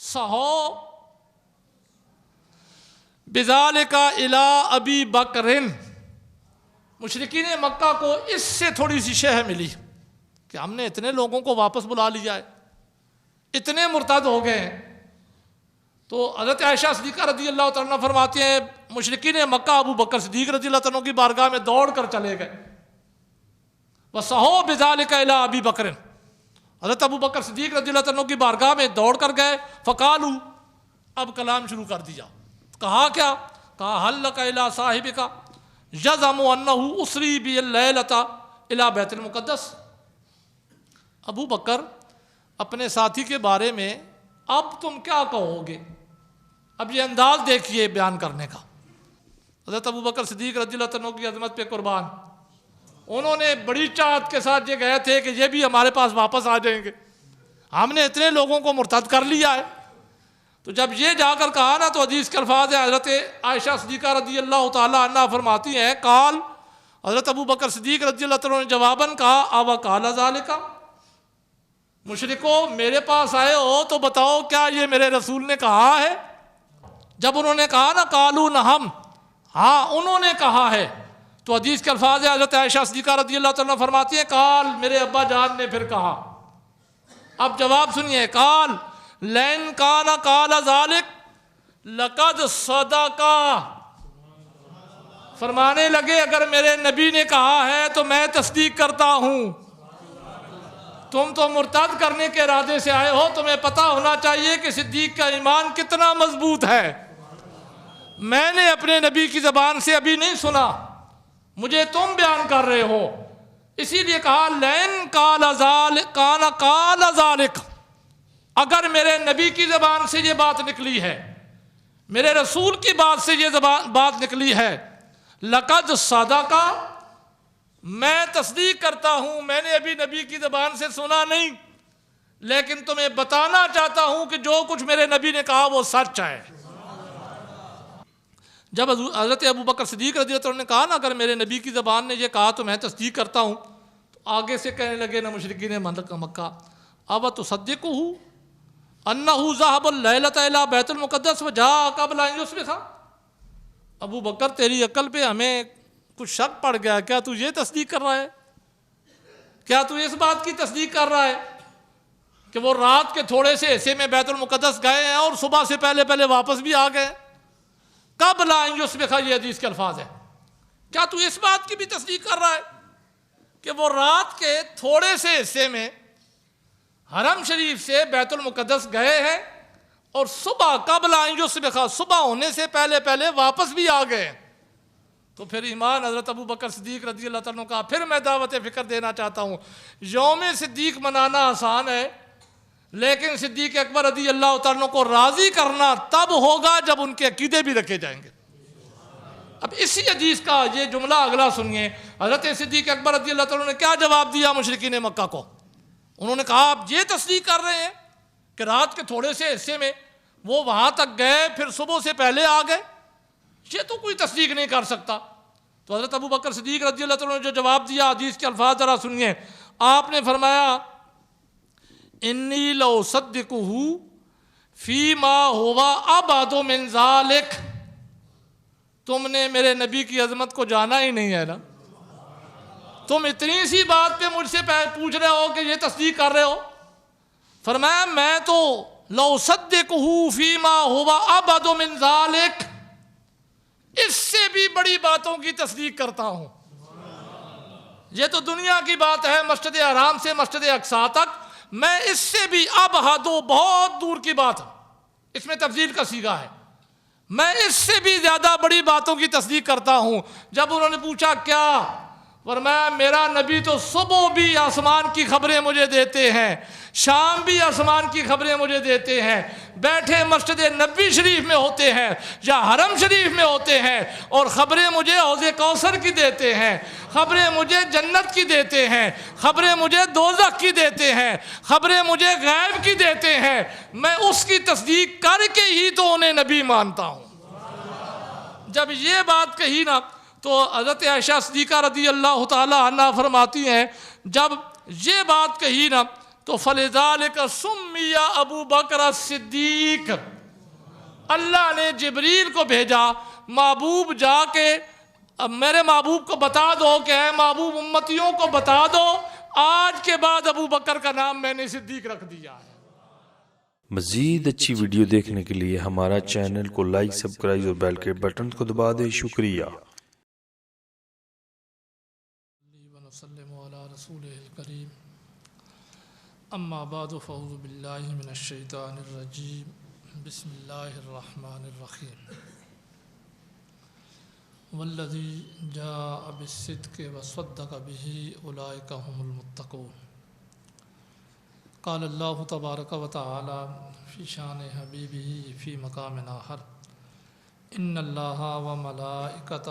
سہو بذالک الی ابی بکر، مشرکین مکہ کو اس سے تھوڑی سی شہ ملی کہ ہم نے اتنے لوگوں کو واپس بلا لیا ہے، اتنے مرتد ہو گئے ہیں۔ تو حضرت عائشہ صدیقہ رضی اللہ تعالیٰ عنہ فرماتے ہیں مشرکین مکہ ابو بکر صدیق رضی اللہ تعالیٰ عنہ کی بارگاہ میں دوڑ کر چلے گئے۔ وَصَحُوا بِذَلِكَ إِلَىٰ أَبِي بَكْرٍ، حضرت ابو بکر صدیق رضی اللہ تعالیٰ عنہ کی بارگاہ میں دوڑ کر گئے۔ فقالوا، اب کلام شروع کر دیا۔ کہا کیا؟ کہا هَلْ لَكَ إِلَىٰ صَاحِبِكَ يَزْعُمُ أَنَّهُ أُسْرِي بِهِ اللَّيْلَةَ إِلَىٰ بَيْتِ الْمُقَدَّسِ۔ ابو بکر اپنے ساتھی کے بارے میں اب تم کیا کہو گے؟ اب یہ انداز دیکھیے بیان کرنے کا۔ حضرت ابو بکر صدیق رضی اللہ عنہ کی عظمت پہ قربان، انہوں نے بڑی چاہت کے ساتھ یہ گئے تھے کہ یہ بھی ہمارے پاس واپس آ جائیں گے، ہم نے اتنے لوگوں کو مرتد کر لیا ہے۔ تو جب یہ جا کر کہا نا تو حدیث کے الفاظ ہیں، حضرت عائشہ صدیقہ رضی اللہ تعالیٰ عنہ فرماتی ہیں قال، حضرت ابو بکر صدیق رضی اللہ عنہ نے جواباً کہا اَوَ قَالَ ذَلِكَ، مشرکو میرے پاس آئے ہو تو بتاؤ کیا یہ میرے رسول نے کہا ہے؟ جب انہوں نے کہا نا قالوا نعم، ہاں انہوں نے کہا ہے، تو حدیث کے الفاظ ہیں، حضرت عائشہ صدیقہ رضی اللہ تعالیٰ عنہ فرماتی ہیں قال، میرے ابا جان نے پھر کہا۔ اب جواب سنیے، قال لَإِن كَانَ قَالَ ذَلِكَ لَقَدْ صَدَقَ، فرمانے لگے اگر میرے نبی نے کہا ہے تو میں تصدیق کرتا ہوں۔ تم تو مرتد کرنے کے ارادے سے آئے ہو، تمہیں پتہ ہونا چاہیے کہ صدیق کا ایمان کتنا مضبوط ہے۔ میں نے اپنے نبی کی زبان سے ابھی نہیں سنا، مجھے تم بیان کر رہے ہو، اسی لیے کہا لَإِن قَالَ ذَلِكَ، اگر میرے نبی کی زبان سے یہ بات نکلی ہے، میرے رسول کی بات سے یہ بات نکلی ہے، لَقَدْ صَدَقَ، میں تصدیق کرتا ہوں، میں نے ابھی نبی کی زبان سے سنا نہیں، لیکن تمہیں بتانا چاہتا ہوں کہ جو کچھ میرے نبی نے کہا وہ سچ ہے۔ جب حضرت ابو بکر صدیق رضی اللہ عنہ نے کہا نا اگر میرے نبی کی زبان نے یہ کہا تو میں تصدیق کرتا ہوں، تو آگے سے کہنے لگے نا مشرکین مکہ اب تصدقہ انہ ذہب اللیلۃ الی بیت المقدس وجاء قبل ان یصبح، ابو بکر تیری عقل پہ ہمیں کچھ شک پڑ گیا، کیا تو یہ تصدیق کر رہا ہے؟ کیا تو اس بات کی تصدیق کر رہا ہے کہ وہ رات کے تھوڑے سے حصے میں بیت المقدس گئے ہیں اور صبح سے پہلے پہلے واپس بھی آ گئے؟ قبل ان یصبح، یہ حدیث کے الفاظ ہیں۔ کیا تو اس بات کی بھی تصدیق کر رہا ہے کہ وہ رات کے تھوڑے سے حصے میں حرم شریف سے بیت المقدس گئے ہیں اور صبح قبل ان یصبح، صبح ہونے سے پہلے پہلے واپس بھی آ گئے ہیں؟ تو پھر ایمان حضرت ابو بکر صدیق رضی اللہ تعالیٰ عنہ کا پھر میں دعوت فکر دینا چاہتا ہوں۔ یوم صدیق منانا آسان ہے، لیکن صدیق اکبر رضی اللہ تعالیٰ عنہ کو راضی کرنا تب ہوگا جب ان کے عقیدے بھی رکھے جائیں گے۔ اب اسی حدیث کا یہ جملہ اگلا سنیے، حضرت صدیق اکبر رضی اللہ تعالیٰ عنہ نے کیا جواب دیا مشرکین مکہ کو؟ انہوں نے کہا آپ یہ تصدیق کر رہے ہیں کہ رات کے تھوڑے سے حصے میں وہ وہاں تک گئے پھر صبح سے پہلے آ گئے؟ یہ تو کوئی تصدیق نہیں کر سکتا۔ تو حضرت ابو بکر صدیق رضی اللہ تعالیٰ عنہ نے جو جواب دیا حدیث کے الفاظ ذرا سنیے، آپ نے فرمایا انی لأصدقہ فیما ہوا ابعد من ذالک، تم نے میرے نبی کی عظمت کو جانا ہی نہیں ہے نا، تم اتنی سی بات پہ مجھ سے پوچھ رہے ہو کہ یہ تصدیق کر رہے ہو؟ فرمایا میں تو لأصدقہ فیما ہوا ابعد من ذالک، اس سے بھی بڑی باتوں کی تصدیق کرتا ہوں۔ یہ تو دنیا کی بات ہے، مسجد حرام سے مسجد اقصی تک، میں اس سے بھی ابعد، بہت دور کی بات، اس میں تفضیل کا صیغہ ہے، میں اس سے بھی زیادہ بڑی باتوں کی تصدیق کرتا ہوں۔ جب انہوں نے پوچھا کیا؟ فرمایا میرا نبی تو صبح بھی آسمان کی خبریں مجھے دیتے ہیں، شام بھی آسمان کی خبریں مجھے دیتے ہیں، بیٹھے مسجد نبوی شریف میں ہوتے ہیں یا حرم شریف میں ہوتے ہیں، اور خبریں مجھے حوض کوثر کی دیتے ہیں، خبریں مجھے جنت کی دیتے ہیں، خبریں مجھے دوزخ کی دیتے ہیں، خبریں مجھے غیب کی دیتے ہیں، میں اس کی تصدیق کر کے ہی تو انہیں نبی مانتا ہوں۔ جب یہ بات کہی نا تو حضرت عائشہ صدیقہ رضی اللہ تعالی عنہ فرماتی ہیں جب یہ بات کہی نا تو فلذالک سمی ابو بکر صدیق، اللہ نے جبریل کو بھیجا، محبوب جا کے اب میرے محبوب کو بتا دو کہ اے محبوب امتیوں کو بتا دو آج کے بعد ابو بکر کا نام میں نے صدیق رکھ دیا ہے۔ مزید اچھی ویڈیو دیکھنے کے لیے ہمارا چینل کو لائک، سبسکرائب اور بیل کے بٹن کو دبا دیں۔ شکریہ۔ ونسلم علی رسولہ الکریم، اما بعد فاعوذ باللہ من الشیطان الرجیم، بسم اللہ الرحمن الرحیم۔ والذی جاء بالصدق وصدق به اولئک هم المتقون۔ قال اللہ تبارک و تعالی فی شان حبیبہ فی مقام آخر، ان اللہ و ملائکتہ